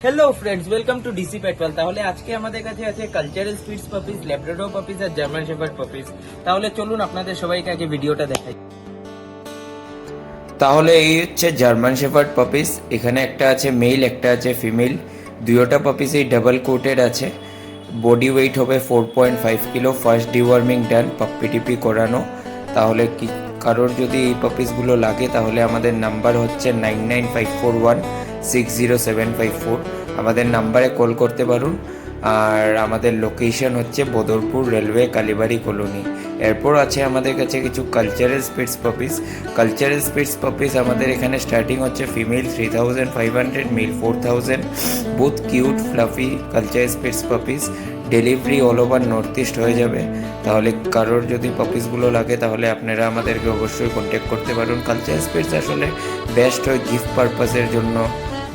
Hello friends, welcome to DC petrol. তাহলে আজকে আমাদের কাছে আছে cultural spitz puppies, Labrador puppies আর জার্মান শেফার্ড পাপিস। তাহলে চলুন আপনাদের সবাইকে আগে ভিডিওটা দেখাই। তাহলে এই হচ্ছে জার্মান শেফার্ড পাপিস। এখানে একটা আছে মেল, একটা আছে ফিমেল। দুয়োটা পাপিসই ডাবল কোটেড আছে। বডি ওয়েট হবে 4.5 কিলো। ফার্স্ট ডিওয়ার্মিং ডান, পাপ্পি টিপি করানো। তাহলে কি কারোর যদি এই পাপিসগুলো লাগে তাহলে আমাদের নাম্বার হচ্ছে 9954160754। আমাদের নাম্বারে কল করতে পারুন। আর আমাদের লোকেশন হচ্ছে বদরপুর রেলওয়ে, কালীবাড়ি কলোনি। এরপর আছে আমাদের কাছে কিছু cultural spitz puppies. Cultural spitz puppies আমাদের এখানে স্টার্টিং হচ্ছে ফিমেল 3500, মেল 4000। বহুত cute fluffy cultural spitz puppies. Delivery all over north east হয়ে যাবে। তাহলে কারোর যদি পাপিসগুলো লাগে তাহলে আপনারা আমাদেরকে অবশ্যই কন্ট্যাক্ট করতে পারুন। কালচারাল স্পিটস আসলে বেস্ট হয় গিফট পারপাসের জন্য।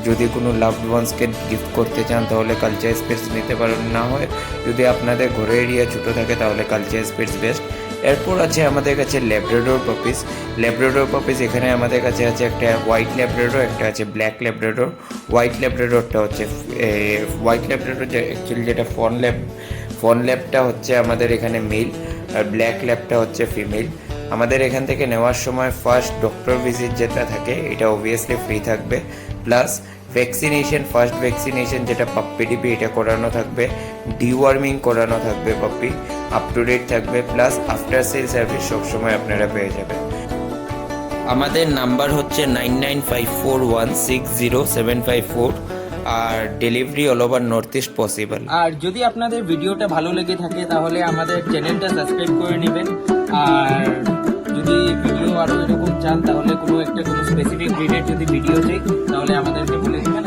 যদি কোনো লাভড ওয়ান্সকে গিফট করতে চান তাহলে কালচার স্পিটস নিতে পারেন, না হয় যদি আপনাদের ঘরের এরিয়া ছোটো থাকে তাহলে কালচার স্পিটস বেস্ট। এরপর আছে আমাদের কাছে ল্যাব্রাডর পাপিস। ল্যাব্রাডর পাপিস এখানে আমাদের কাছে আছে একটা হোয়াইট ল্যাব্রাডর, একটা আছে ব্ল্যাক ল্যাব্রাডর। হোয়াইট ল্যাব্রাডরটা হচ্ছে হোয়াইট ল্যাব্রাডর যে অ্যাকচুয়ালি যেটা ফন ল্যাবটা হচ্ছে আমাদের এখানে মেল, আর ব্ল্যাক ল্যাবটা হচ্ছে ফিমেল। আমাদের এখান থেকে নেওয়ার সময় ফার্স্ট ডক্টর ভিজিট যেটা থাকে এটা অবভিয়াসলি ফ্রি থাকবে, প্লাস ভ্যাকসিনেশন, ফার্স্ট ভ্যাকসিনেশন যেটা পাপ্পি টিপি এটা করানো থাকবে, ডিওয়ার্মিং করানো থাকবে, পাপ্পি আপ টু ডেট থাকবে, প্লাস আফটার সেল সার্ভিস সবসময় আপনারা পেয়ে যাবেন। আমাদের নাম্বার হচ্ছে 9954160754, আর delivery all over north east possible. আর যদি আপনাদের ভিডিওটা ভালো লেগে থাকে তাহলে আমাদের চ্যানেলটা সাবস্ক্রাইব করে নেবেন। আর যদি ভিডিও আরও এরকম চান তাহলে কোনো স্পেসিফিক ব্রিডের যদি ভিডিও চাই তাহলে আমাদেরকে বলে দেবেন।